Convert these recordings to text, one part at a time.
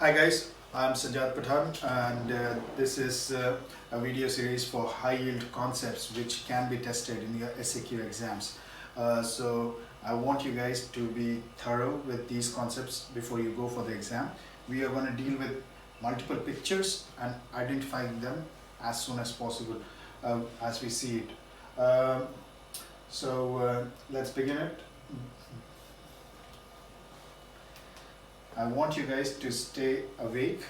Hi guys, I'm Sajjad Pathan and this is a video series for high yield concepts which can be tested in your SAQ exams. So I want you guys to be thorough with these concepts before you go for the exam. We are going to deal with multiple pictures and identifying them as soon as possible as we see it. Let's begin it. I want you guys to stay awake.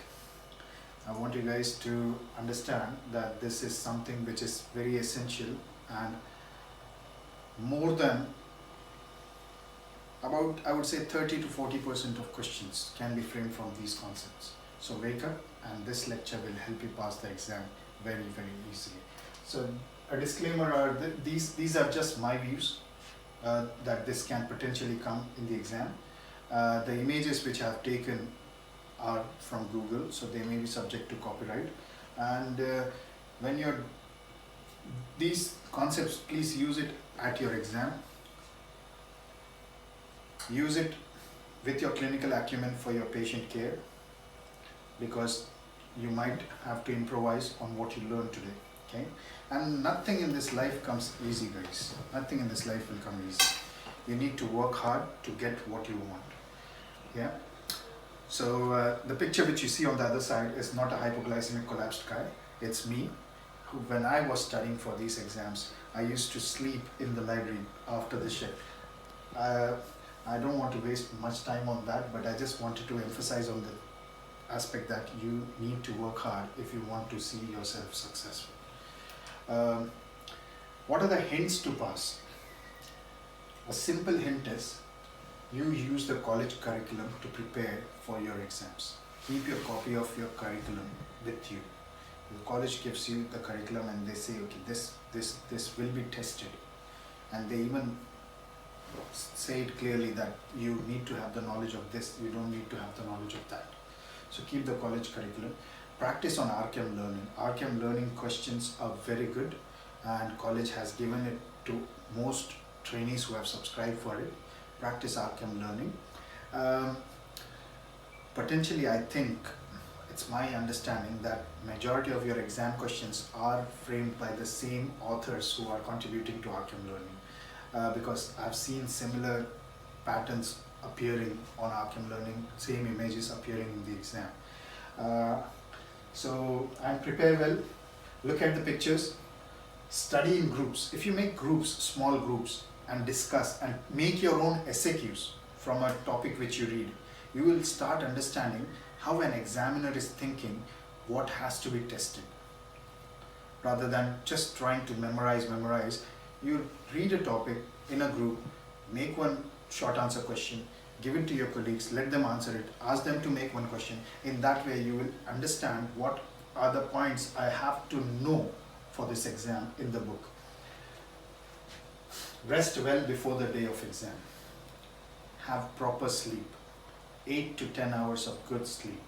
I want you guys to understand that this is something which is very essential, and more than about, I would say, 30 to 40% of questions can be framed from these concepts. So wake up, and this lecture will help you pass the exam very easily. So a disclaimer are these are just my views that this can potentially come in the exam. The images which I have taken are from Google, so they may be subject to copyright. And when you're these concepts, please use it at your exam. Use it with your clinical acumen for your patient care, because you might have to improvise on what you learned today. Okay, and nothing in this life comes easy, guys. Nothing in this life will come easy. You need to work hard to get what you want. Yeah. So the picture which you see on the other side is not a hypoglycemic collapsed guy. It's me, who, when I was studying for these exams, I used to sleep in the library after the shift. I don't want to waste much time on that, but I just wanted to emphasize on the aspect that you need to work hard if you want to see yourself successful. What are the hints to pass? A simple hint is, you use the college curriculum to prepare for your exams. Keep your copy of your curriculum with you. The college gives you the curriculum and they say, okay, this will be tested. And they even say it clearly that you need to have the knowledge of this, you don't need to have the knowledge of that. So keep the college curriculum. Practice on RChem learning. RChem learning questions are very good, and college has given it to most trainees who have subscribed for it. Practice RChem learning. Potentially, I think it's my understanding that majority of your exam questions are framed by the same authors who are contributing to RChem learning, because I've seen similar patterns appearing on RChem learning, same images appearing in the exam. And prepare well. Look at the pictures. Study in groups. If you make groups, small groups, and discuss and make your own SAQs from a topic which you read, you will start understanding how an examiner is thinking, what has to be tested. Rather than just trying to memorize, you read a topic in a group, make one short answer question, give it to your colleagues, let them answer it, ask them to make one question. In that way, you will understand what are the points I have to know for this exam in the book. Rest well before the day of exam. Have proper sleep. 8 to 10 hours of good sleep.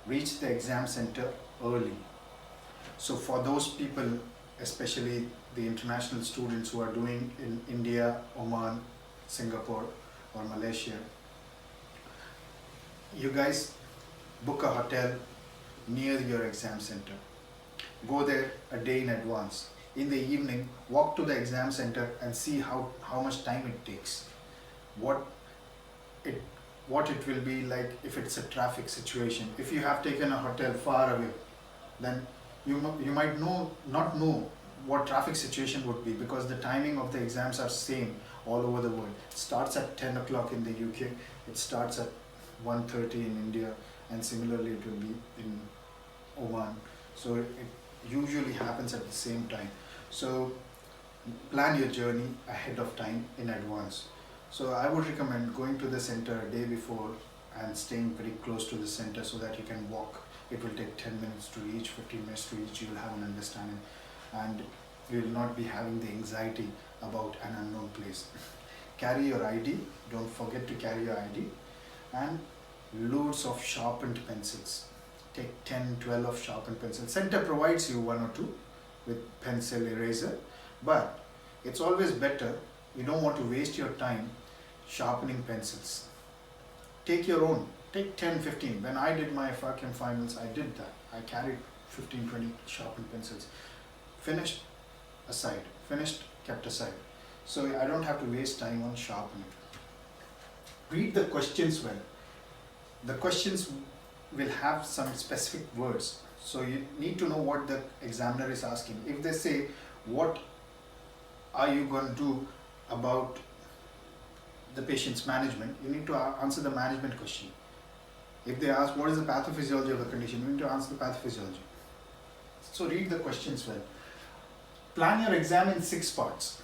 Reach the exam center early. So for those people, especially the international students who are doing in India, Oman, Singapore or Malaysia, you guys book a hotel near your exam center. Go there a day in advance. In the evening, walk to the exam center and see how much time it takes. What it will be like if it's a traffic situation. If you have taken a hotel far away, then you might not know what traffic situation would be, because the timing of the exams are same all over the world. It starts at 10 o'clock in the UK, it starts at 1:30 in India, and similarly it will be in Oman. So it usually happens at the same time. So plan your journey ahead of time in advance. So I would recommend going to the center a day before and staying very close to the center so that you can walk. It will take 10 minutes to reach, 15 minutes to reach. You will have an understanding, and you will not be having the anxiety about an unknown place. Carry your ID. Don't forget to carry your ID, and loads of sharpened pencils. Take 10, 12 of sharpened pencils. Center provides you 1 or 2 with pencil, eraser, but it's always better. You don't want to waste your time sharpening pencils. Take your own. Take 10, 15. When I did my FRCEM finals, I did that. I carried 15, 20 sharpened pencils. Finished aside, finished, kept aside. So I don't have to waste time on sharpening. Read the questions well. The questions will have some specific words. So you need to know what the examiner is asking. If they say, what are you going to do about the patient's management, you need to answer the management question. If they ask, what is the pathophysiology of the condition, you need to answer the pathophysiology. So read the questions well. Plan your exam in 6 parts.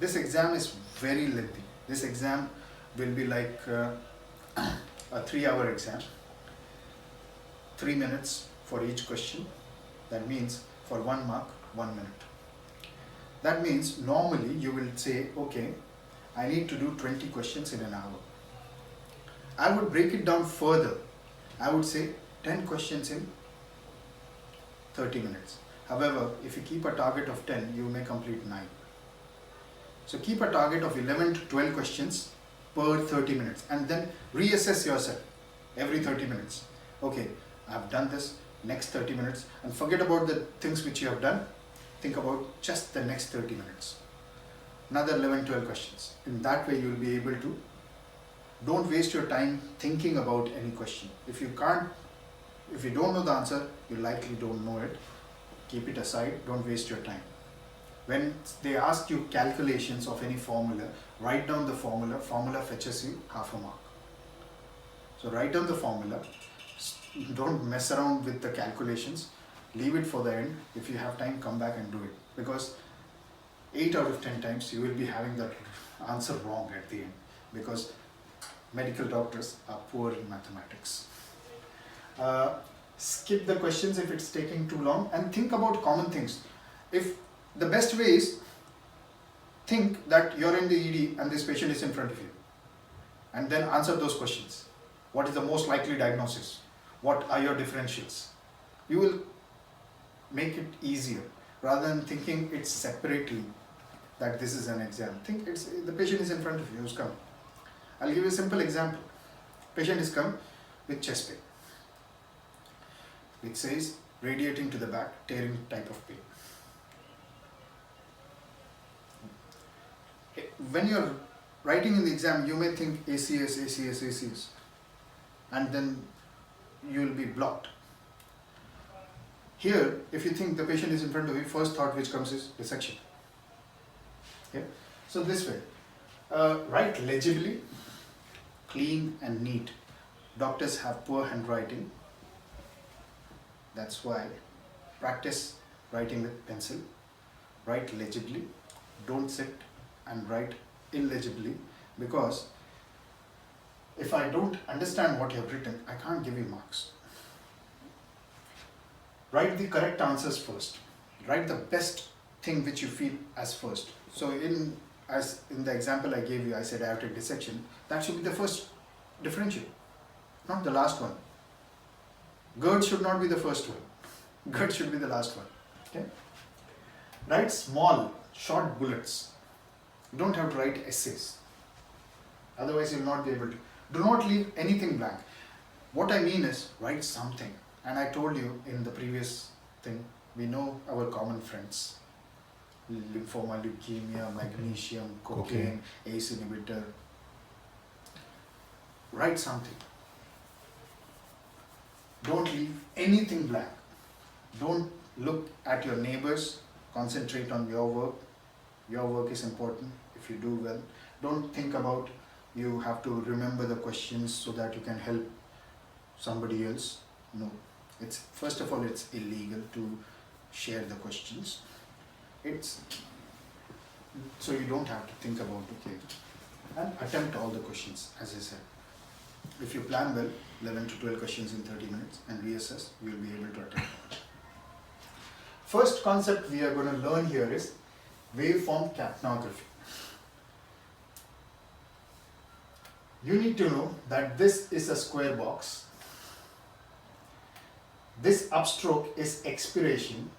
This exam is very lengthy. This exam will be like a 3-hour exam. 3 minutes for each question. That means for 1 mark, 1 minute. That means normally you will say, okay, I need to do 20 questions in an hour. I would break it down further. I would say 10 questions in 30 minutes. However, if you keep a target of 10, you may complete 9. So keep a target of 11 to 12 questions per 30 minutes and then reassess yourself every 30 minutes. Okay, I have done this, next 30 minutes, and forget about the things which you have done. Think about just the next 30 minutes. Another 11, 12 questions. In that way, you will be able to. Don't waste your time thinking about any question. If you don't know the answer, you likely don't know it. Keep it aside, don't waste your time. When they ask you calculations of any formula, write down the formula. Formula fetches you half a mark. So write down the formula. Don't mess around with the calculations. Leave it for the end. If you have time, come back and do it. Because 8 out of 10 times you will be having that answer wrong at the end. Because medical doctors are poor in mathematics. Skip the questions if it's taking too long and think about common things. If the best way is, think that you're in the ED and this patient is in front of you, and then answer those questions. What is the most likely diagnosis? What are your differentials? You will make it easier rather than thinking it separately that this is an exam. Think the patient is in front of you who's come. I'll give you a simple example. Patient is come with chest pain. It says radiating to the back, tearing type of pain. When you're writing in the exam, you may think ACS, ACS, ACS, and then you will be blocked. Here, if you think the patient is in front of you, first thought which comes is dissection. Okay? So this way, write legibly, clean and neat. Doctors have poor handwriting. That's why practice writing with pencil. Write legibly. Don't sit and write illegibly, because if I don't understand what you have written, I can't give you marks. Write the correct answers first. Write the best thing which you feel as first. So as in the example I gave you, I said aortic dissection. That should be the first differential, not the last one. GERD should not be the first one. GERD should be the last one. Okay? Write small, short bullets. You don't have to write essays. Otherwise, you will not be able to. Do not leave anything blank. What I mean is, write something. And I told you in the previous thing, we know our common friends. Lymphoma, leukemia, magnesium, cocaine, ACE inhibitor. Write something. Don't leave anything blank. Don't look at your neighbors. Concentrate on your work. Your work is important if you do well. Don't think about you have to remember the questions so that you can help somebody else. No. First of all, it's illegal to share the questions. So you don't have to think about, okay, and attempt all the questions, as I said. If you plan well, 11 to 12 questions in 30 minutes and reassess, you will be able to attempt. First concept we are going to learn here is waveform capnography. You need to know that this is a square box. This upstroke is expiration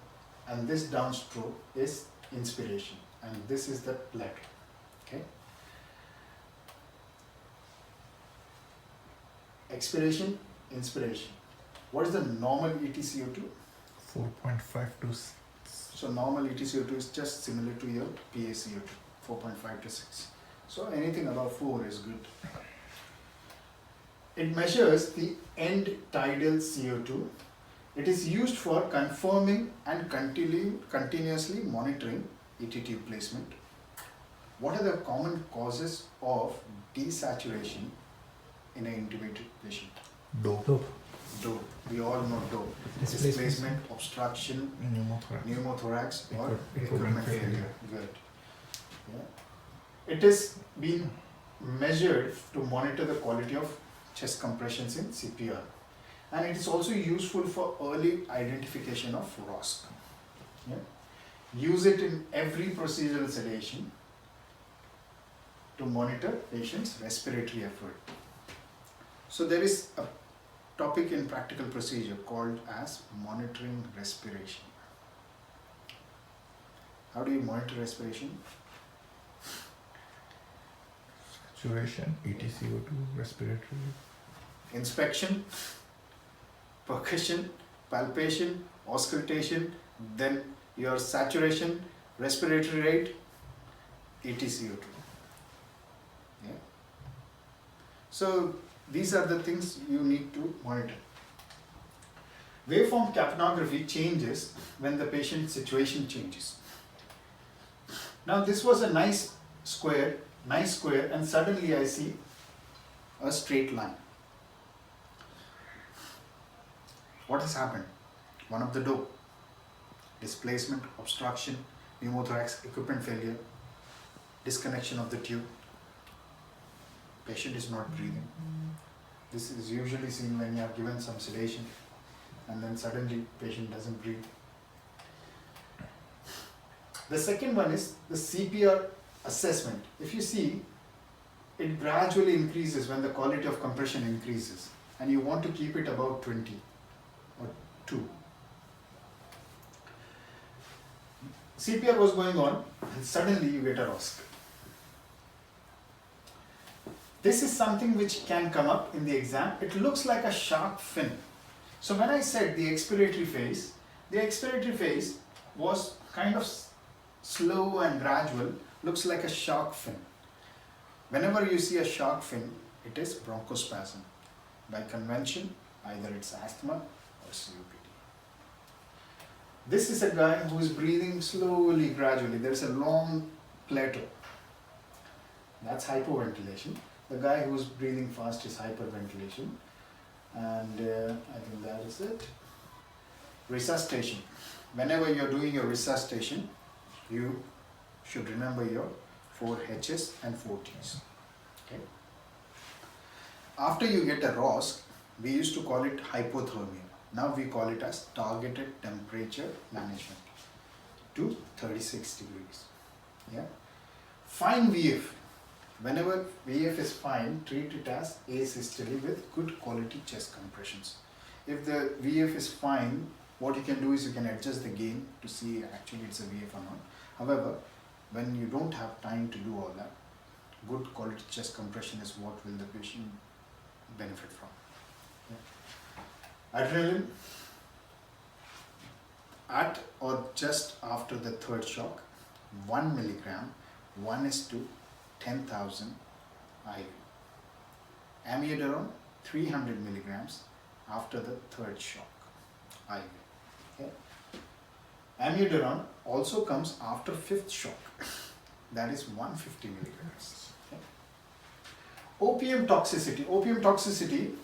and this downstroke is inspiration, and this is the letter. Okay? expiration, inspiration. What is the normal EtCO2? 4.5 to 6. So normal EtCO2 is just similar to your PaCO2, 4.5 to 6. So anything above 4 is good. It measures the end tidal CO2. It is used for confirming and continuously monitoring ET placement. What are the common causes of desaturation in an intubated patient? Dope. Dope. We all know dope. Displacement, obstruction, pneumothorax or equipment failure. Good. Yeah. It is being measured to monitor the quality of chest compressions in CPR. And it is also useful for early identification of ROSC. Yeah. Use it in every procedural sedation to monitor patient's respiratory effort. So there is a topic in practical procedure called as monitoring respiration. How do you monitor respiration? Saturation, EtCO2, respiratory. Inspection, percussion, palpation, auscultation, then your saturation, respiratory rate, EtCO2. Yeah. So these are the things you need to monitor. Waveform capnography changes when the patient's situation changes. Now this was a nice square, and suddenly I see a straight line. What has happened? One of the dope, displacement, obstruction, pneumothorax, equipment failure, disconnection of the tube. Patient is not breathing. This is usually seen when you are given some sedation and then suddenly patient doesn't breathe. The second one is the CPR assessment. If you see, it gradually increases when the quality of compression increases and you want to keep it about 20 or 2. CPR was going on and suddenly you get a ROSC. This is something which can come up in the exam. It looks like a shark fin. So when I said the expiratory phase was kind of slow and gradual, looks like a shark fin. Whenever you see a shark fin, it is bronchospasm. By convention, either it's asthma or COPD. This is a guy who is breathing slowly, gradually. There is a long plateau. That's hypoventilation. The guy who is breathing fast is hyperventilation. And I think that is it. Resuscitation. Whenever you're doing your resuscitation, you should remember your 4 H's and 4 T's. Okay. After you get a ROSC, we used to call it hypothermia. Now we call it as targeted temperature management to 36 degrees. Yeah. Fine VF. Whenever VF is fine, treat it as asystole with good quality chest compressions. If the VF is fine, what you can do is you can adjust the gain to see actually it's a VF or not. However, when you don't have time to do all that, good quality chest compression is what will the patient benefit from. Yeah. Adrenaline, at or just after the third shock, 1 milligram, 1:10,000 IV. Amiodarone, 300 milligrams after the third shock IV. Okay. Amiodarone also comes after 5th shock, that is 150 milligrams. Okay. Opium toxicity,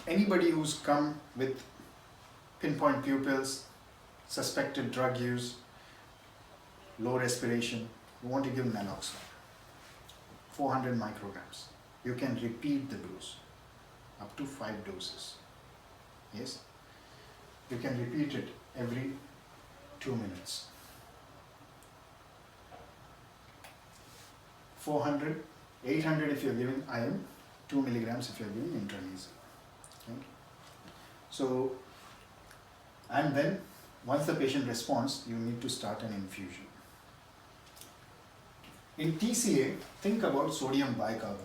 anybody who's come with pinpoint pupils, suspected drug use, low respiration, you want to give naloxone, 400 micrograms. You can repeat the dose, up to 5 doses. Yes, you can repeat it every 2 minutes. 400, 800 if you're giving IM, 2 milligrams if you're giving intranasal. Okay. So, and then once the patient responds, you need to start an infusion. In TCA, think about sodium bicarbonate.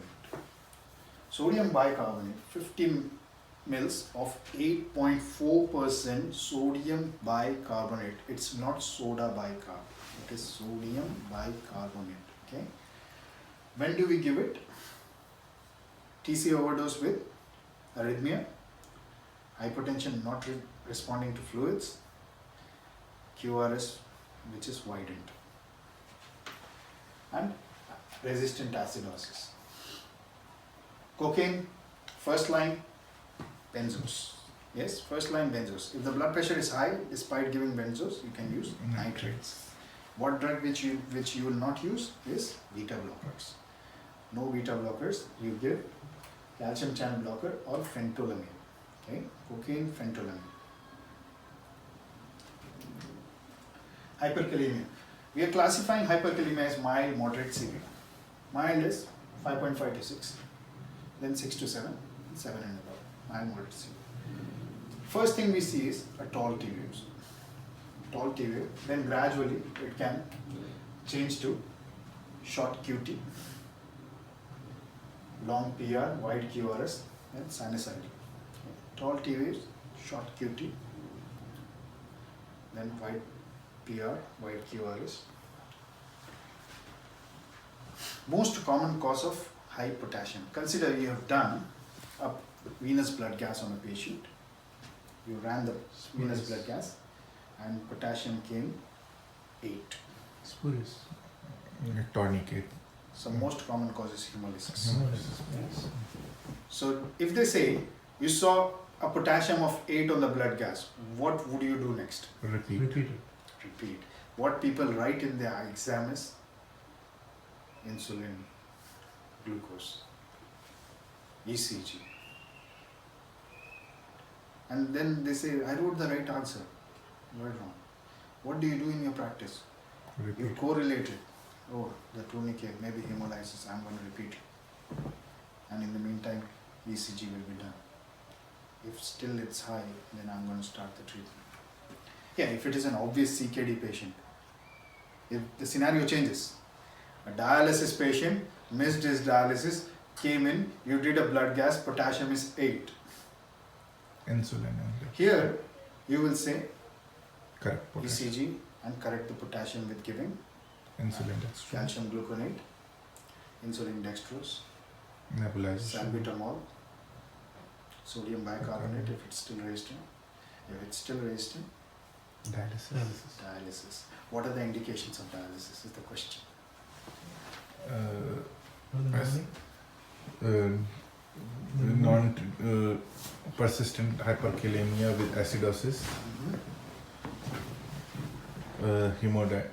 Sodium bicarbonate, 50 mils of 8.4% sodium bicarbonate. It's not soda bicarb. It is sodium bicarbonate. Okay. When do we give it? TC overdose with arrhythmia, hypotension not responding to fluids, QRS which is widened, and resistant acidosis. Cocaine, first line benzos. Yes, first line benzos. If the blood pressure is high, despite giving benzos, you can use nitrates. What drug which you will not use is beta blockers. No beta blockers. You give calcium channel blocker or phentolamine. Okay, cocaine, phentolamine. Hyperkalemia. We are classifying hyperkalemia as mild, moderate, severe. Mild is 5.5 to 6, then 6 to 7, 7 and above. Mild, moderate, severe. First thing we see is a tall T waves. Tall T wave, then gradually it can change to short QT, long PR, wide QRS, and sinusoidal. Tall T waves, short QT, then wide PR, wide QRS. Most common cause of high potassium. Consider you have done a venous blood gas on a patient. You ran the venous blood gas and potassium came 8. Spurious. Tourniquet. So most common cause is hemolysis. Yes. So if they say you saw a potassium of 8 on the blood gas, what would you do next? Repeat. Repeated. Repeat. What people write in their exam is insulin, glucose, ECG. And then they say, I wrote the right answer. Right, wrong. What do you do in your practice? You Repeat. correlate it. Oh, the tourniquet, maybe hemolysis, I'm going to repeat it. And in the meantime, ECG will be done. If still it's high, then I'm going to start the treatment. Yeah, if it is an obvious CKD patient, if the scenario changes, a dialysis patient missed his dialysis, came in, you did a blood gas, potassium is 8. Insulin and Here, you will say correct potassium. ECG and correct the potassium with giving Insulin dextrose. calcium gluconate, insulin dextrose, Nebulization. salbutamol, sodium bicarbonate if it's still raised in. If it's still raised in, Dialysis. dialysis. What are the indications of dialysis is the question. As, non persistent hyperkalemia with acidosis, hemodialysis.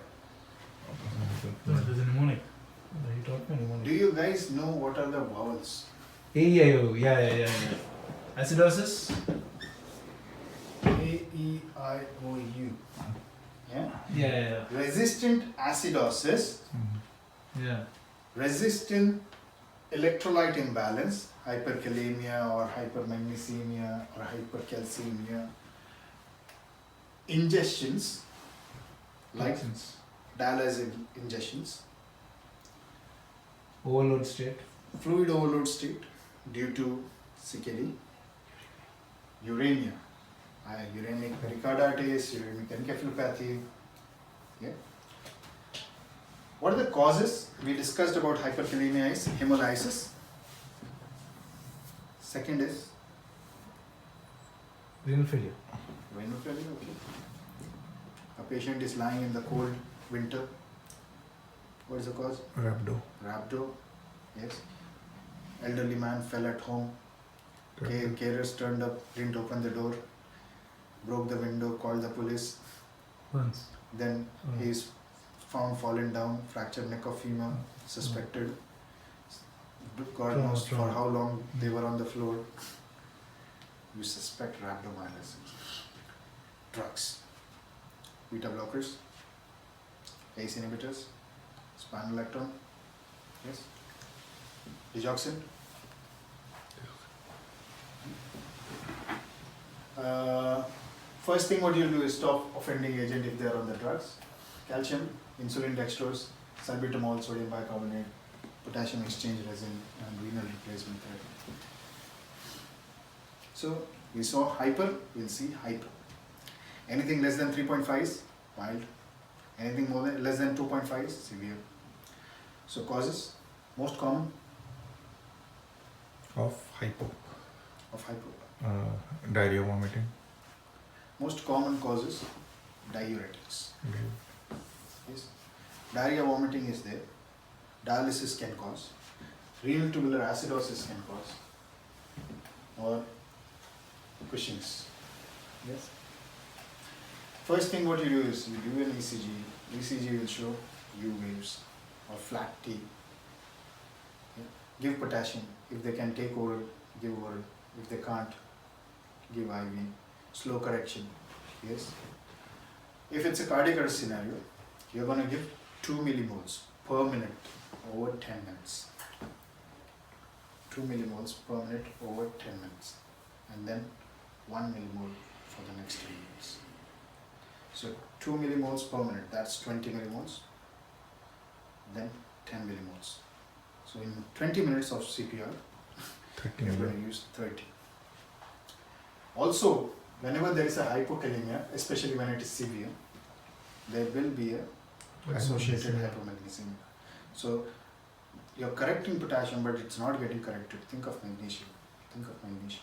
There's a mnemonic. He taught me Do mnemonic. you guys know what are the vowels? AEIO. Yeah. Acidosis. A-E-I-O-U. Yeah? Yeah. Resistant acidosis, Yeah. resistant electrolyte imbalance, hyperkalemia or hypermagnesemia or hypercalcemia, ingestions like Toxins. dialysis ingestions, Overload state. fluid overload state due to CKD, uremia, uremic pericarditis, uremic encephalopathy. Yeah. What are the causes? We discussed about hyperkalemia is hemolysis. Second is Renal failure. renal failure. Okay. A patient is lying in the cold winter. What is the cause? Rhabdo. Rhabdo. Yes. Elderly man fell at home. Carers turned up, didn't open the door, broke the window, called the police. Burns. Then he is found fallen down, fractured neck of femur, suspected. God knows for how long they were on the floor. You suspect rhabdomyolysis. Drugs. Beta blockers, ACE inhibitors, spironolactone, yes. Digoxin. First thing what you'll do is stop offending agent if they are on the drugs. Calcium, insulin dextrose, salbutamol, sodium bicarbonate, potassium exchange resin, and renal replacement therapy. So we saw hyper, we'll see hypo. Anything less than 3.5 is mild. Anything more than less than 2.5 is severe. So causes, most common Of hypo. of hypo. Diarrhea, vomiting. Most common causes diuretics. Yes. Diarrhea, vomiting is there. Dialysis can cause. Renal tubular acidosis can cause. Or Cushing's. Yes. First thing what you do is you do an ECG. ECG will show U waves or flat T. Yeah. Give potassium. If they can take oral, give oral. If they can't, give IV. Slow correction. Yes. If it's a cardiac arrest scenario, you're going to give 2 millimoles per minute over 10 minutes. 2 millimoles per minute over 10 minutes. And then 1 millimole for the next 3 minutes. So 2 millimoles per minute, that's 20 millimoles. Then 10 millimoles. So in 20 minutes of CPR, 30 you're going to use 30. Also, whenever there is a hypokalemia, especially when it is severe, there will be a associated hypomagnesemia. So you're correcting potassium, but it's not getting corrected. Think of magnesium. Think of magnesium.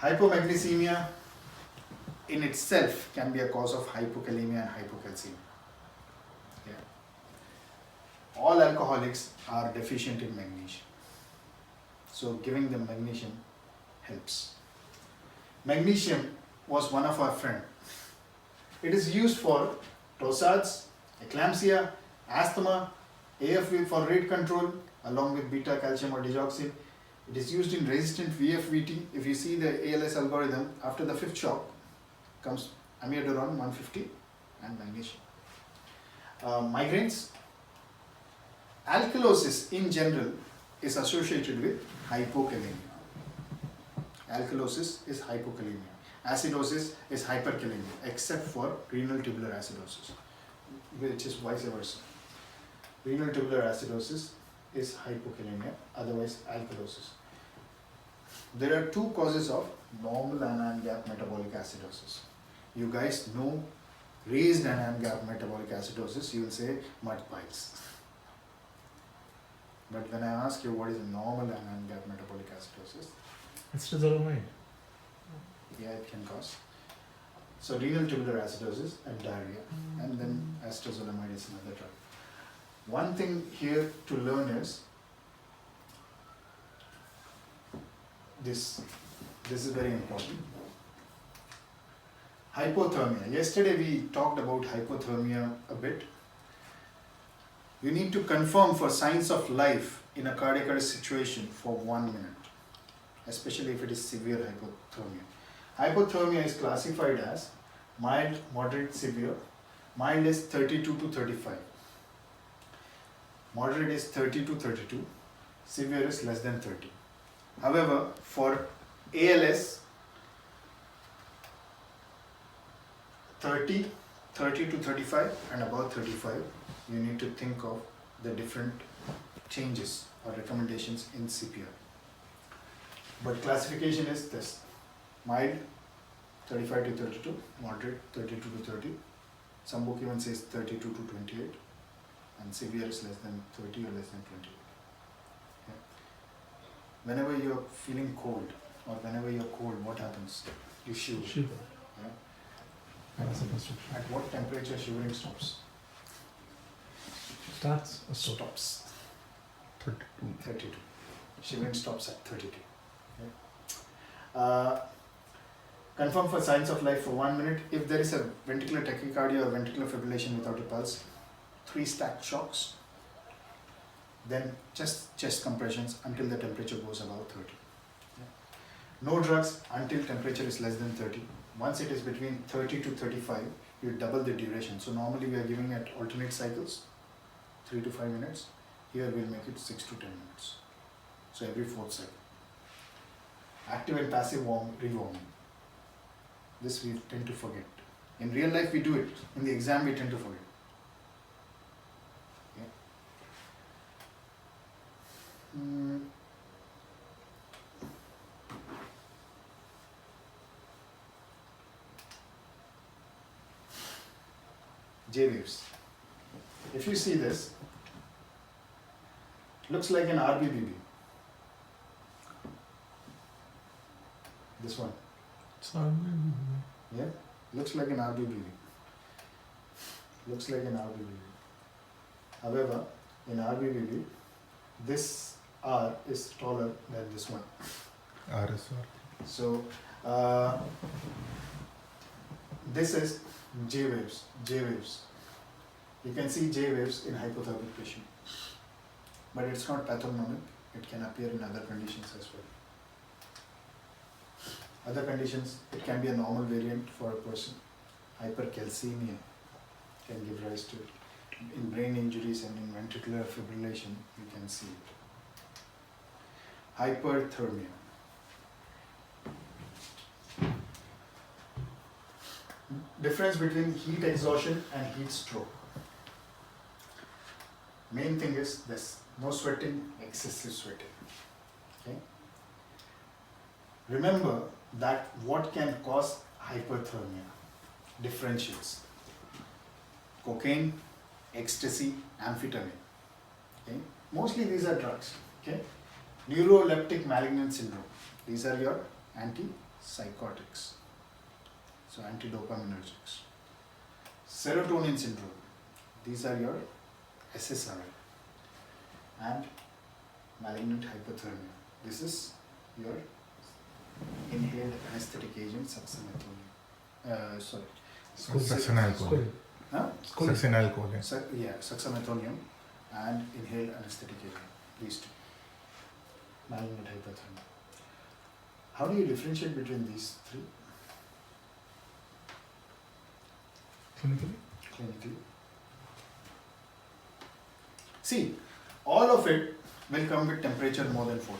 Hypomagnesemia in itself can be a cause of hypokalemia and hypocalcemia. Yeah. All alcoholics are deficient in magnesium. So giving them magnesium helps. Magnesium was one of our friends. It is used for torsades, eclampsia, asthma, AFV for rate control, along with beta calcium or digoxin. It is used in resistant VFVT. If you see the ALS algorithm, after the fifth shock comes amiodarone 150 and magnesium. Migraines. Alkalosis in general is associated with hypokalemia. Alkalosis is hypokalemia. Acidosis is hyperkalemia, except for renal tubular acidosis, which is vice versa. Renal tubular acidosis is hypokalemia, otherwise alkalosis. There are two causes of normal anion gap metabolic acidosis. You guys know raised anion gap metabolic acidosis, you will say mud piles. But when I ask you what is a normal anion gap metabolic acidosis, It's dizolamide. yeah, it can cause. So renal tubular acidosis and diarrhea, and then acetazolamide is another drug. One thing here to learn is this is very important. Hypothermia. Yesterday we talked about hypothermia a bit. You need to confirm for signs of life in a cardiac arrest situation for 1 minute, especially if it is severe hypothermia. Hypothermia is classified as mild, moderate, severe. Mild is 32 to 35. Moderate is 30 to 32. Severe is less than 30. However, for ALS, 30 to 35 and above 35, you need to think of the different changes or recommendations in CPR. But classification is this: mild 35 to 32, moderate 32 to 30. Some book even says 32 to 28, and severe is less than 30 or less than 28. Okay. Whenever you're feeling cold or whenever you're cold, what happens? You shiver. Shiver. Yeah. Not supposed to. At what temperature shivering stops? Starts or Stops. 32. 32. Shivering stops at 32. Confirm for signs of life for 1 minute. If there is a ventricular tachycardia or ventricular fibrillation without a pulse, 3 stacked shocks, then just chest compressions until the temperature goes above 30. No drugs until temperature is less than 30. Once it is between 30 to 35, you double the duration. So normally we are giving at alternate cycles, 3 to 5 minutes. Here we'll make it 6 to 10 minutes. So every 4th cycle. Active and passive rewarming. This we tend to forget. In real life we do it. In the exam we tend to forget. J waves. If you see this, looks like an RBBB. This one. Sorry. Yeah, looks like an RBBB. Looks like an RBBB. However, in RBBB, this R is taller than this one. RSR. So, this is J waves. J waves. You can see J waves in hypothermic patient, but it's not pathognomonic. It can appear in other conditions as well. Other conditions, it can be a normal variant for a person. Hyperkalemia can give rise to it. In brain injuries and in ventricular fibrillation, you can see it. Hypothermia. Difference between heat exhaustion and heat stroke. Main thing is this: no sweating, excessive sweating. Okay? Remember that what can cause hypothermia differentiates: cocaine, ecstasy, amphetamine. Okay? Mostly these are drugs. Okay? Neuroleptic malignant syndrome. These are your antipsychotics. So antidopaminergics. Serotonin syndrome. These are your SSRI. And malignant hypothermia. This is your inhaled anesthetic agent, succinylcholine. Succinylcholine. Huh? Succinylcholine. Succinylcholine and inhaled anesthetic agent. These two. Malignant hypothermia. How do you differentiate between these three? Clinically? Clinically. See, all of it will come with temperature more than 40.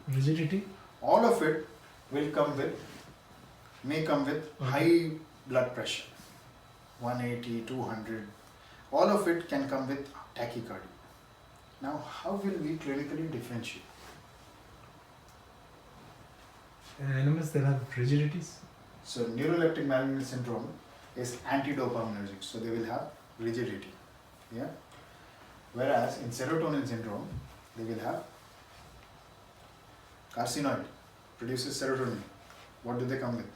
Rigidity? All of it will come with, may come with high blood pressure, 180, 200. All of it can come with tachycardia. Now, how will we clinically differentiate? In NMS there are rigidities. So, neuroleptic malignant syndrome is antidopaminergic, so they will have rigidity. Yeah. Whereas in serotonin syndrome, they will have carcinoid, produces serotonin. What do they come with?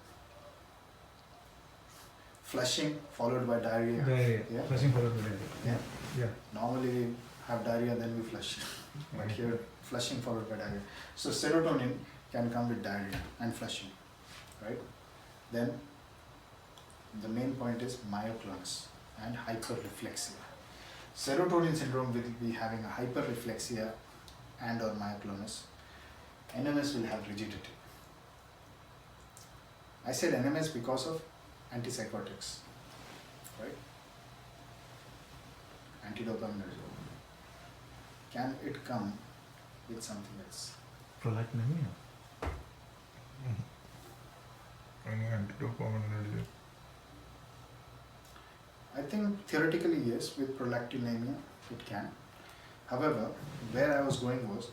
Flushing followed by diarrhea. Diarrhea. Yeah. Flushing followed by diarrhea. Yeah. Yeah. Normally we have diarrhea, then we flush. But here, flushing followed by diarrhea. So serotonin can come with diarrhea and flushing, right? Then the main point is myoclonus and hyperreflexia. Serotonin syndrome will be having a hyperreflexia and or myoclonus. NMS will have rigidity. I said NMS because of antipsychotics, right? Antidopaminergic. Can it come with something else? Prolactinemia. Any antidopaminergic. I think theoretically yes, with prolactinemia it can. However, where I was going was,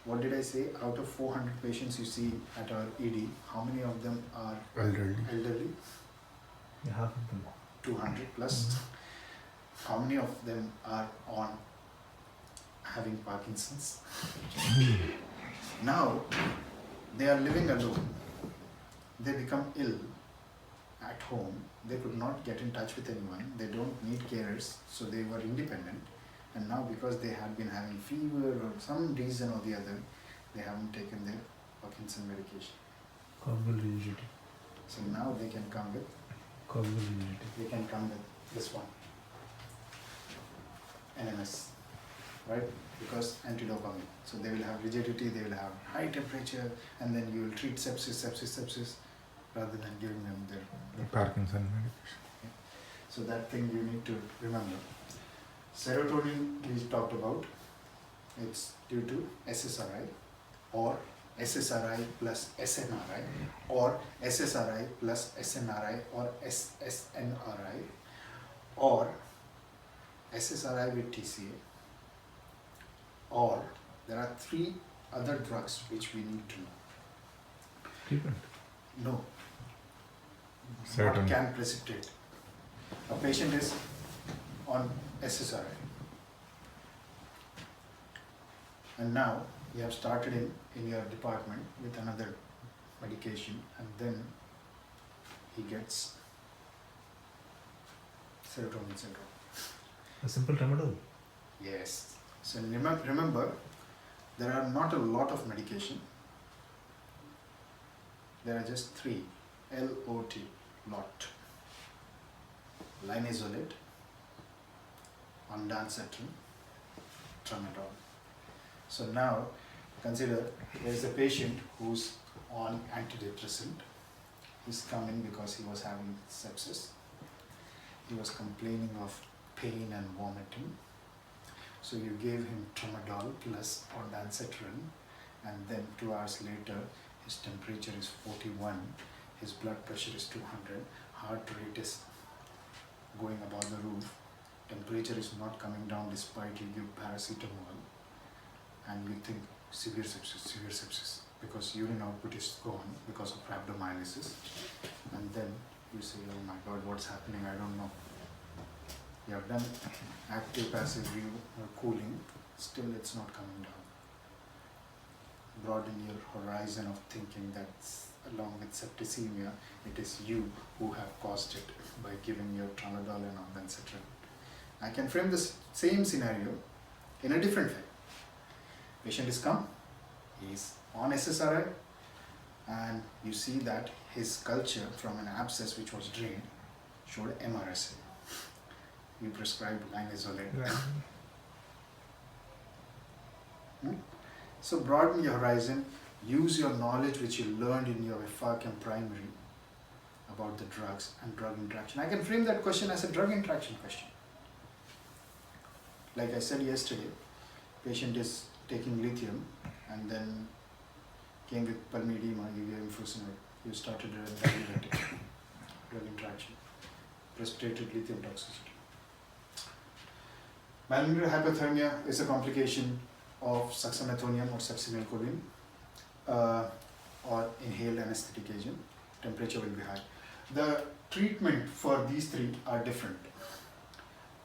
what did I say? Out of 400 patients you see at our ED, how many of them are elderly? Yeah, half of them. 200 plus. How many of them are on having Parkinson's? Now they are living alone. They become ill at home. They could not get in touch with anyone. They don't need carers, so they were independent. And now because they had been having fever or some reason or the other, they haven't taken their Parkinson medication. Causal rigidity. So now they can come with, Causal rigidity. they can come with this one, NMS, right? Because antidopamine. So they will have rigidity, they will have high temperature, and then you will treat sepsis, rather than giving them their Parkinson medication. So that thing you need to remember. Serotonin we talked about, it's due to SSRI or SSRI plus SNRI or SSRI plus SNRI or SSNRI or SSRI with TCA, or there are 3 other drugs which we need to know. Treatment. No. Serotonin. What can precipitate? A patient is on SSRI. And now you have started in your department with another medication, and then he gets serotonin syndrome. A simple tramadol. Yes. So remember, there are not a lot of medication. There are just 3. LOT, lot. Linezolid, ondansetron, tramadol. So now consider there is a patient who's on antidepressant. He's coming because he was having sepsis. He was complaining of pain and vomiting. So you gave him tramadol plus ondansetron, and then 2 hours later his temperature is 41, his blood pressure is 200, heart rate is going above the roof, temperature is not coming down despite you give paracetamol, and you think severe sepsis, because urine output is gone because of rhabdomyolysis, and then you say, oh my god, what's happening, I don't know. You have done active passive cooling, still it's not coming down. Broaden your horizon of thinking that along with septicemia, it is you who have caused it by giving your tramadol and ondansetron. I can frame this same scenario in a different way. Patient is come, he is on SSRI, and you see that his culture from an abscess which was drained showed MRSA. You prescribed linezolid. So broaden your horizon, use your knowledge which you learned in your FRCEM primary about the drugs and drug interaction. I can frame that question as a drug interaction question. Like I said yesterday, patient is taking lithium and then came with pulmonary edema, you gave him furosemide, you started a diuretic, drug interaction, precipitated lithium toxicity. Magnesium hypothermia is a complication of succinylcholine or succinylcholine or inhaled anesthetic agent. Temperature will be high. The treatment for these 3 are different.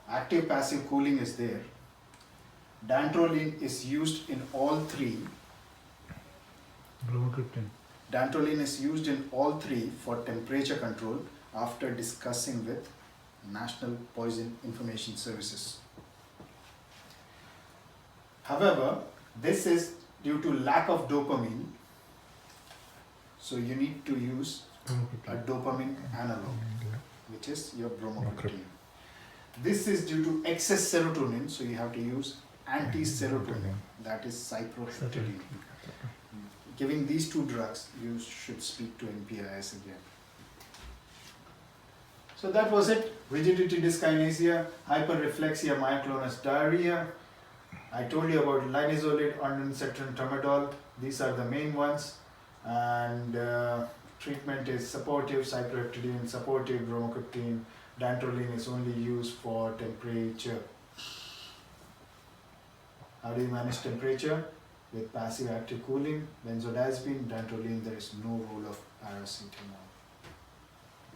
Active passive cooling is there. Dantrolene is used in all 3. Bromocriptine. Dantrolene is used in all 3 for temperature control after discussing with National Poison Information Services. However, this is due to lack of dopamine, so you need to use a dopamine analog, which is your bromocriptine. This is due to excess serotonin, so you have to use anti-serotonin, that is cyproheptadine. Giving these 2 drugs, you should speak to NPIS again. So that was it. Rigidity dyskinesia, hyperreflexia, myoclonus diarrhea. I told you about linezolid, ondansetron, tramadol. These are the main ones. And treatment is supportive, cyproheptadine, supportive, bromocriptine. Dantrolene is only used for temperature. How do you manage temperature? With passive active cooling, benzodiazepine, dantrolene, there is no role of paracetamol.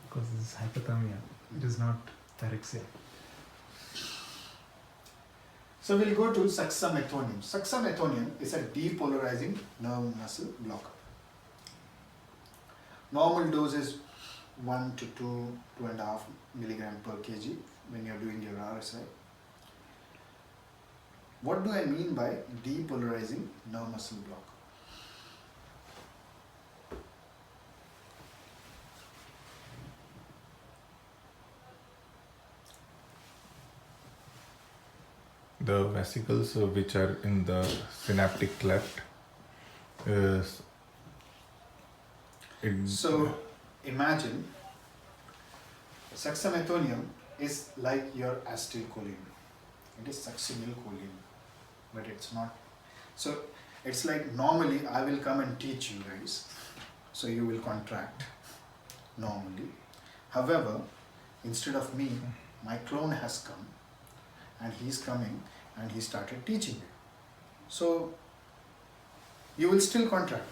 Because this is hypothermia. It is not pyrexia. So we'll go to succinylcholine. Succinylcholine is a depolarizing nerve muscle blocker. Normal dose is 1 to 2.5 milligram per kg when you're doing your RSI. What do I mean by depolarizing nerve muscle blocker? The vesicles which are in the synaptic cleft is So imagine succinylcholine is like your acetylcholine. It is succinylcholine, but it's not. So it's like normally I will come and teach you guys, so you will contract normally. However, instead of me, my clone has come and he's coming and he started teaching you. So you will still contract.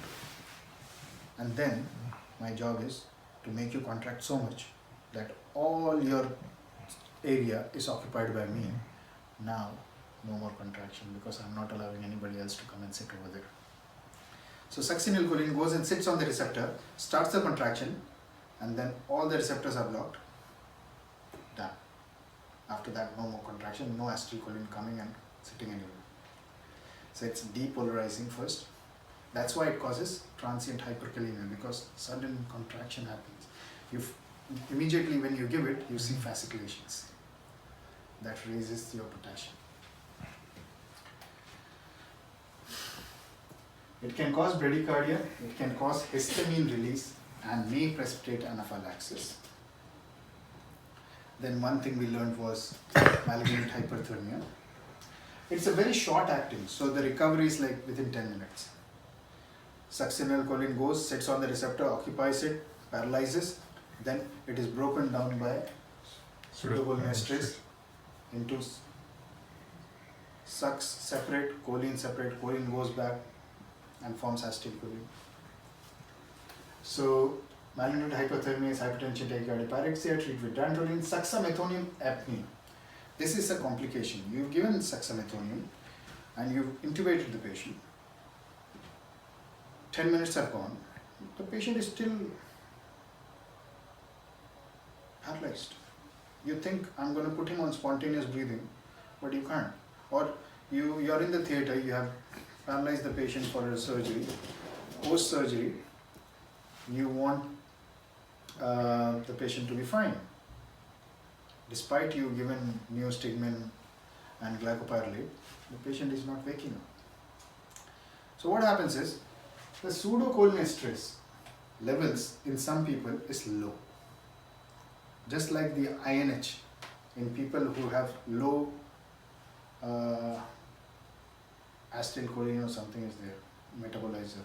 And then my job is to make you contract so much that all your area is occupied by me. Now, no more contraction because I'm not allowing anybody else to come and sit over there. So succinylcholine goes and sits on the receptor, starts the contraction, and then all the receptors are blocked. Done. After that, no more contraction, no acetylcholine coming and sitting anywhere. So it's depolarizing first. That's why it causes transient hyperkalemia, because sudden contraction happens. Immediately when you give it, you see fasciculations. That raises your potassium. It can cause bradycardia, it can cause histamine release, and may precipitate anaphylaxis. Then one thing we learned was malignant hyperthermia. It's a very short acting, so the recovery is like within 10 minutes. Succinylcholine goes, sits on the receptor, occupies it, paralyzes, then it is broken down by pseudocholinesterase into sucks separate, choline goes back and forms acetylcholine. So malignant hyperthermia is hypertension, tachycardia, pyrexia, treat with dantrolene, succinylcholine apnea. This is a complication. You've given succinylcholine and you've intubated the patient. 10 minutes have gone. The patient is still paralyzed. You think I'm going to put him on spontaneous breathing, but you can't. Or you're in the theater, you have paralyzed the patient for a surgery. Post surgery, you want the patient to be fine. Despite you given neostigmine and glycopyrrolate, the patient is not waking up. So what happens is, the pseudocholinesterase levels in some people is low. Just like the INH in people who have low acetylcholine or something is there, metabolizer,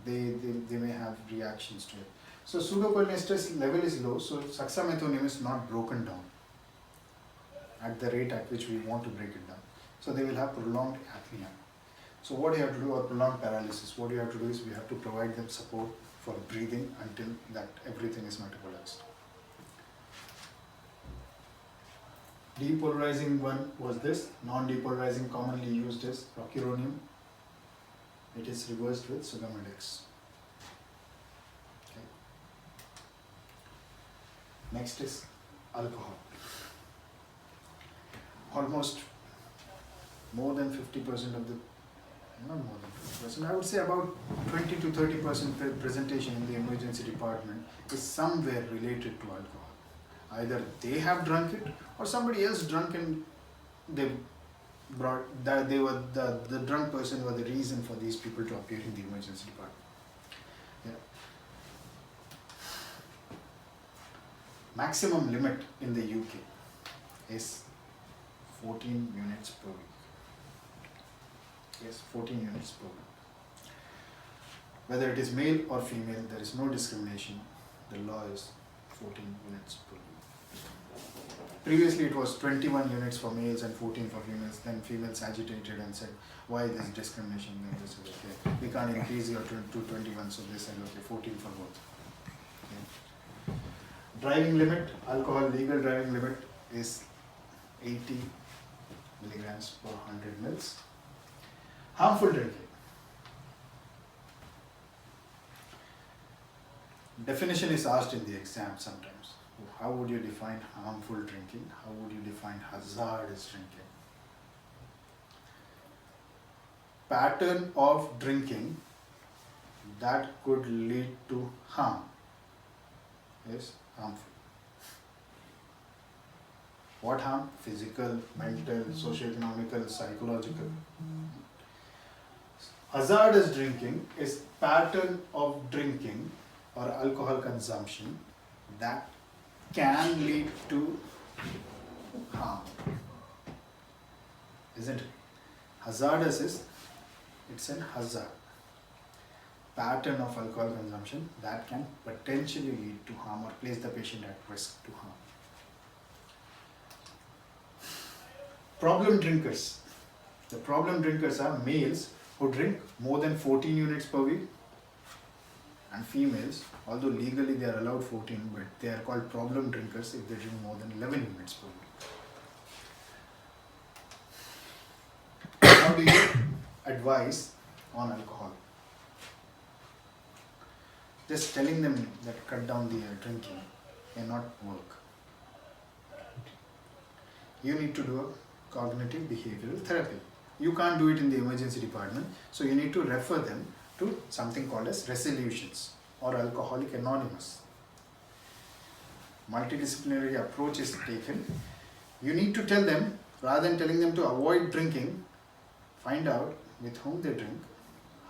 they may have reactions to it. So pseudocholinesterase level is low, so succinylcholine is not broken down at the rate at which we want to break it down. So they will have prolonged apnea. So what you have to do, or prolonged paralysis, what you have to do is we have to provide them support for breathing until that everything is metabolized. Depolarizing one was this, non-depolarizing commonly used is rocuronium. It is reversed with sugammadex. Okay. Next is alcohol. Almost more than 50% of the, not more than 50%, I would say about 20 to 30% presentation in the emergency department is somewhere related to alcohol. Either they have drunk it or somebody else drunk and they brought that they were the drunk person were the reason for these people to appear in the emergency department. Yeah. Maximum limit in the UK is 14 units per week. Yes, 14 units per week. Whether it is male or female, there is no discrimination. The law is 14 units per week. Previously it was 21 units for males and 14 for females. Then females agitated and said, why this discrimination? Then they said, okay, we can't increase your to 21, so they said, okay, 14 for both. Okay. Driving limit, alcohol legal driving limit is 80 milligrams per 100 mils. Harmful drinking. Definition is asked in the exam sometimes. How would you define harmful drinking? How would you define hazardous drinking? Pattern of drinking that could lead to harm is harmful. What harm? Physical, mental, socio-economical, psychological. Hazardous drinking is pattern of drinking or alcohol consumption that can lead to harm. Isn't it? Hazardous is, it's an hazard. Pattern of alcohol consumption that can potentially lead to harm or place the patient at risk to harm. Problem drinkers. The problem drinkers are males who drink more than 14 units per week, And females, although legally they are allowed 14, but they are called problem drinkers if they drink more than 11 units per week. How do you advise on alcohol? Just telling them that cut down the drinking may not work. You need to do a cognitive behavioral therapy. You can't do it in the emergency department, so you need to refer them to something called as Resolutions or Alcoholic Anonymous. Multidisciplinary approach is taken. You need to tell them, rather than telling them to avoid drinking, find out with whom they drink,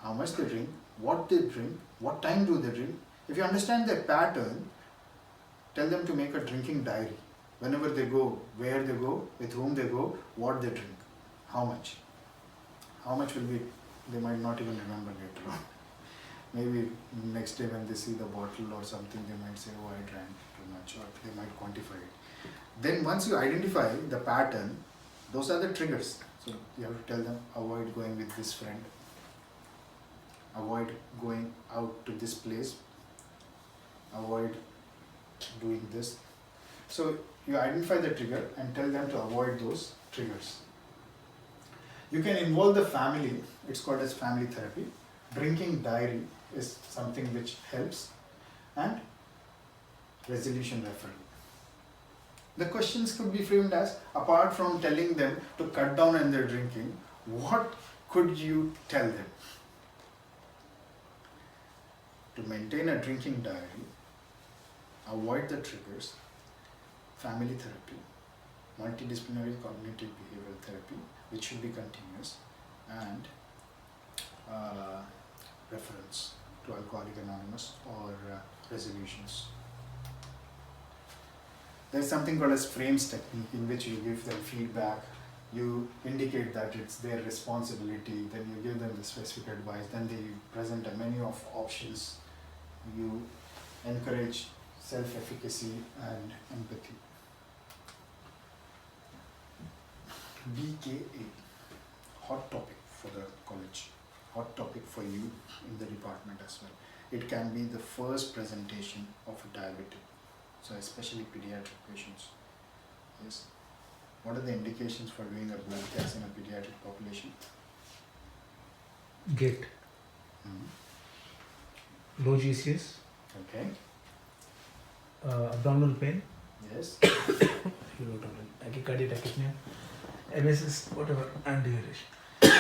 how much they drink, what they drink, what time do they drink. If you understand their pattern, tell them to make a drinking diary. Whenever they go, where they go, with whom they go, what they drink, how much. How much will be, they might not even remember later on. Maybe next day when they see the bottle or something, they might say, oh, I drank too much, or they might quantify it. Then once you identify the pattern, those are the triggers. So you have to tell them, avoid going with this friend, avoid going out to this place, avoid doing this. So you identify the trigger and tell them to avoid those triggers. You can involve the family, it's called as family therapy. Drinking diary is something which helps, and resolution referral. The questions could be framed as, apart from telling them to cut down on their drinking, what could you tell them? To maintain a drinking diary, avoid the triggers, family therapy, multidisciplinary cognitive behavioral therapy, which should be continuous, and reference to Alcoholic Anonymous or Resolutions. There is something called as FRCEM technique, in which you give them feedback, you indicate that it's their responsibility, then you give them the specific advice, then they present a menu of options, you encourage self-efficacy and empathy. DKA, hot topic for the college, hot topic for you in the department as well. It can be the first presentation of a diabetic, so especially pediatric patients. Yes. What are the indications for doing a blood gas in a pediatric population? Gait, low GCS, Okay. abdominal pain, Yes. tachycardia, tachypnea, MSS, whatever, and dehydration.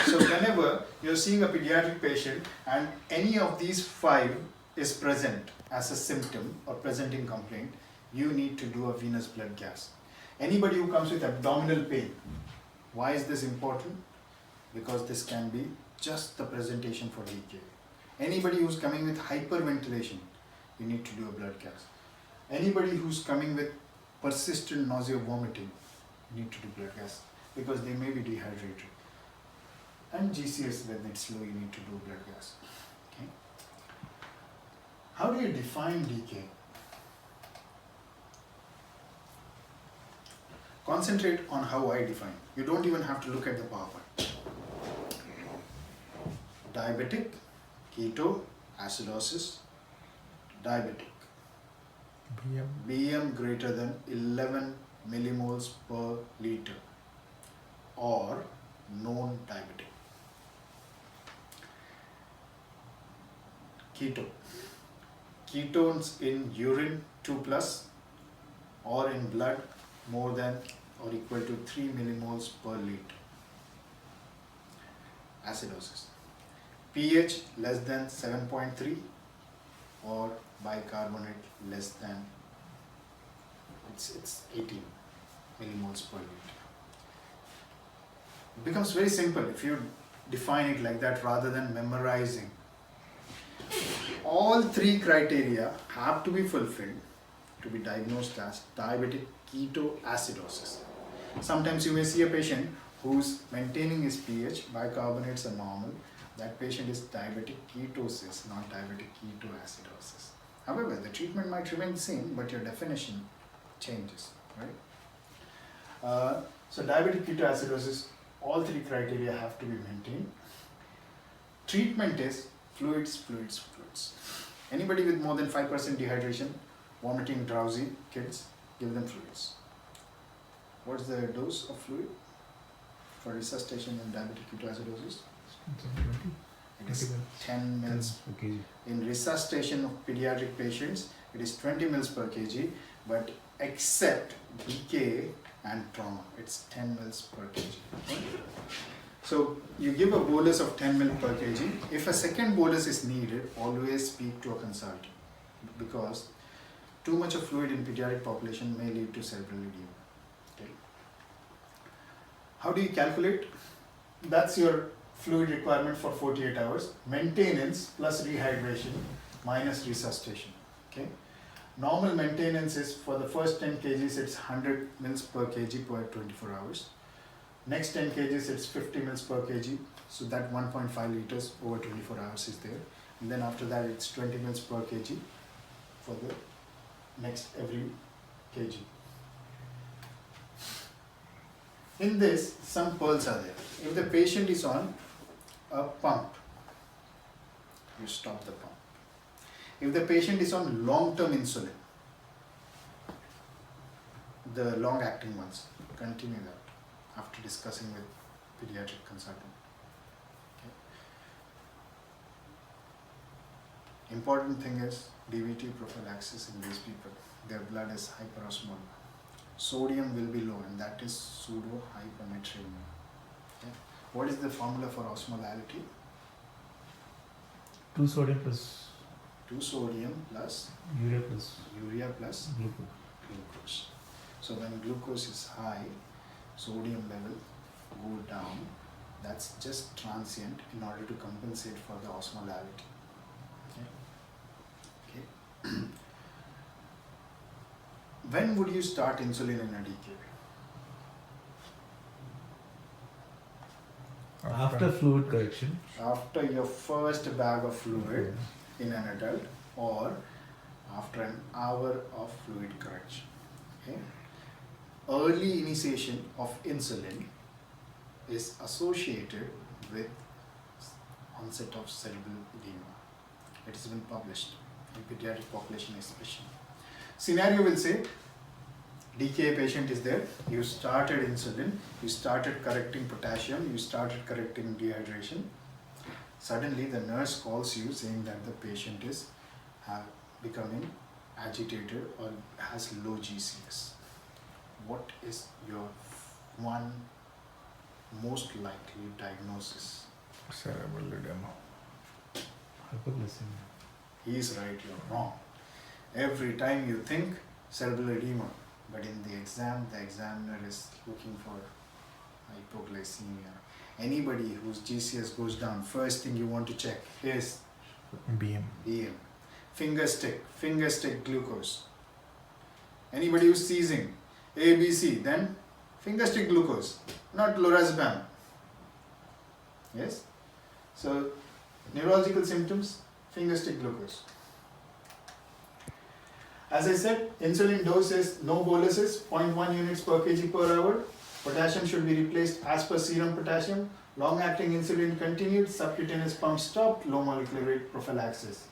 So whenever you're seeing a pediatric patient and any of these 5 is present as a symptom or presenting complaint, you need to do a venous blood gas. Anybody who comes with abdominal pain, why is this important? Because this can be just the presentation for DKA. Anybody who's coming with hyperventilation, you need to do a blood gas. Anybody who's coming with persistent nausea, vomiting, you need to do blood gas because they may be dehydrated. And GCS, when it's low, you need to do blood gas. Okay. How do you define DKA? Concentrate on how I define. You don't even have to look at the PowerPoint. Diabetic, keto, acidosis, diabetic. BM greater than 11 millimoles per liter or known diabetic. Keto. Ketones in urine 2+ or in blood more than or equal to 3 millimoles per liter. Acidosis. pH less than 7.3 or bicarbonate less than it's 18 millimoles per liter. It becomes very simple if you define it like that rather than memorizing. All 3 criteria have to be fulfilled to be diagnosed as diabetic ketoacidosis. Sometimes you may see a patient who's maintaining his pH, bicarbonates are normal. That patient is diabetic ketosis, not diabetic ketoacidosis. However, the treatment might remain the same, but your definition changes, right? So diabetic ketoacidosis, all 3 criteria have to be maintained. Treatment is fluids. Anybody with more than 5% dehydration, vomiting, drowsy kids, give them fluids. What's the dose of fluid for resuscitation in diabetic ketoacidosis? It is 10 mils per kg. in resuscitation of pediatric patients. It is 20 mils per kg, but except DKA and trauma, it's 10 mils per kg. Okay? So you give a bolus of 10 ml per kg. If a second bolus is needed, always speak to a consultant, because too much of fluid in pediatric population may lead to cerebral edema. Okay. How do you calculate? That's your fluid requirement for 48 hours. Maintenance plus rehydration minus resuscitation. Okay. Normal maintenance is for the first 10 kgs, it's 100 mils per kg per 24 hours. Next 10 kgs, it's 50 mils per kg. So that 1.5 liters over 24 hours is there. And then after that, it's 20 mils per kg for the next every kg. In this, some pearls are there. If the patient is on a pump, you stop the pump. If the patient is on long-term insulin, the long-acting ones, continue that after discussing with pediatric consultant. Okay. Important thing is DVT prophylaxis in these people. Their blood is hyperosmolar. Sodium will be low, and that is pseudo-hyponatremia. Okay. What is the formula for osmolality? 2 sodium plus 2 sodium plus urea plus urea plus glucose. glucose. So when glucose is high, sodium level go down. That's just transient in order to compensate for the osmolality. Okay. Okay. When would you start insulin in a DKA? After fluid correction. After your first bag of fluid in an adult, or after an hour of fluid correction. Okay. Early initiation of insulin is associated with onset of cerebral edema. It has been published in pediatric population especially. Scenario will say, DKA patient is there, you started insulin, you started correcting potassium, you started correcting dehydration. Suddenly the nurse calls you saying that the patient is becoming agitated or has low GCS. What is your one most likely diagnosis? Cerebral edema. Hypoglycemia. He is right, you're wrong. Every time you think cerebral edema, but in the exam, the examiner is looking for hypoglycemia. Anybody whose GCS goes down, first thing you want to check is BM. BM. Finger stick glucose. Anybody who's seizing, ABC, then finger stick glucose, not lorazepam. Yes? So, neurological symptoms, finger stick glucose. As I said, insulin dose is no boluses, 0.1 units per kg per hour. Potassium should be replaced as per serum potassium. Long-acting insulin continued, subcutaneous pump stopped, low molecular weight prophylaxis.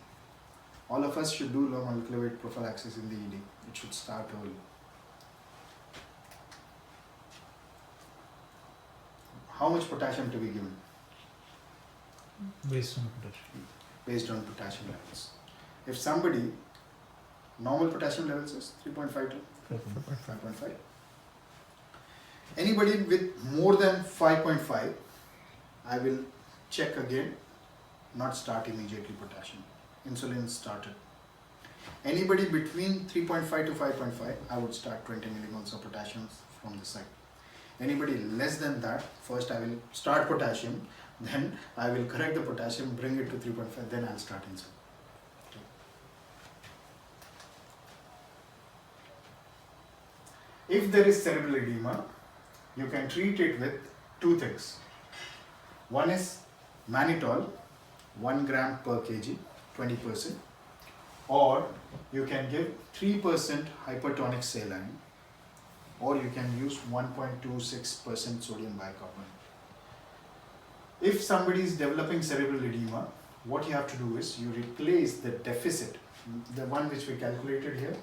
All of us should do low molecular weight prophylaxis in the ED. It should start early. How much potassium to be given? Based on potassium. Based on potassium levels. If somebody, normal potassium levels is 3.5 to 5.5. Anybody with more than 5.5, I will check again, not start immediately potassium. Insulin started. Anybody between 3.5 to 5.5, I would start 20 millimoles of potassium from the side. Anybody less than that, first I will start potassium, then I will correct the potassium, bring it to 3.5, then I'll start insulin. Okay. If there is cerebral edema, you can treat it with two things. One is mannitol, 1 gram per kg, 20%, or you can give 3% hypertonic saline, or you can use 1.26% sodium bicarbonate. If somebody is developing cerebral edema, what you have to do is you replace the deficit, the one which we calculated here,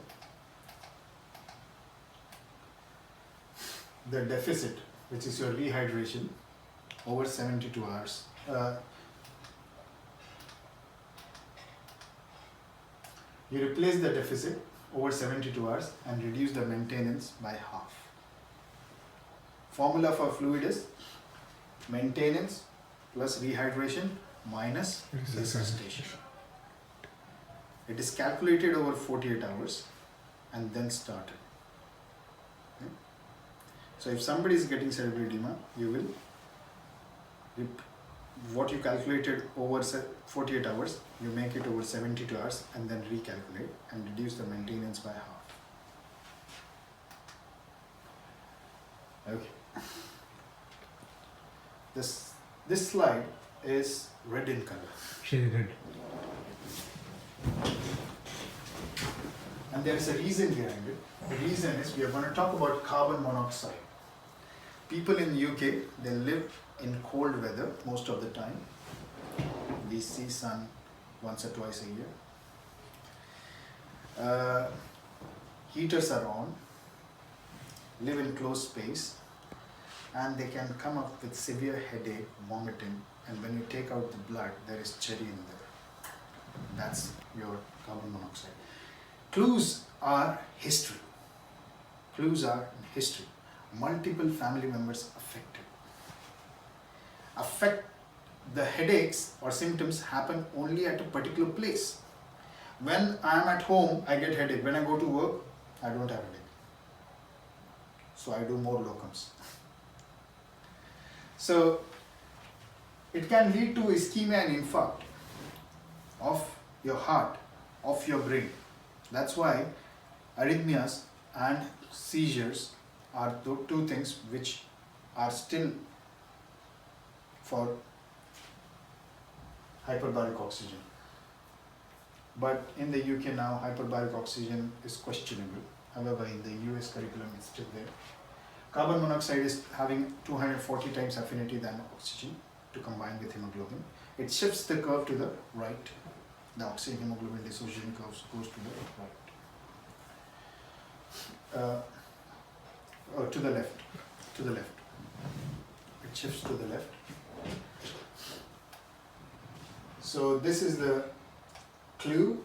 the deficit, which is your rehydration over 72 hours. You replace the deficit over 72 hours and reduce the maintenance by half. Formula for fluid is maintenance plus rehydration minus resuscitation. It is calculated over 48 hours and then started. Okay? So if somebody is getting cerebral edema, you will what you calculated over 48 hours, you make it over 72 hours and then recalculate and reduce the maintenance by half. Okay. This slide is red in color. Shaded. And there is a reason behind it. The reason is we are going to talk about carbon monoxide. People in UK, they live in cold weather most of the time. We see sun once or twice a year. Heaters are on, live in closed space, and they can come up with severe headache, vomiting, and when you take out the blood, there is cherry in there. That's your carbon monoxide. Clues are history. Clues are in history. Multiple family members affected. The headaches or symptoms happen only at a particular place. When I am at home, I get headache. When I go to work, I don't have headache. So I do more locums. So it can lead to ischemia and infarct of your heart, of your brain. That's why arrhythmias and seizures are two things which are still for hyperbaric oxygen. But in the UK now, hyperbaric oxygen is questionable. However, in the US curriculum, it's still there. Carbon monoxide is having 240 times affinity than oxygen to combine with hemoglobin. It shifts the curve to the right. The oxygen hemoglobin dissociation curve goes to the right. To the left. To the left. It shifts to the left. So this is the clue,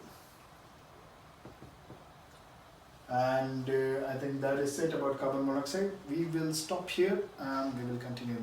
and I think that is it about carbon monoxide. We will stop here and we will continue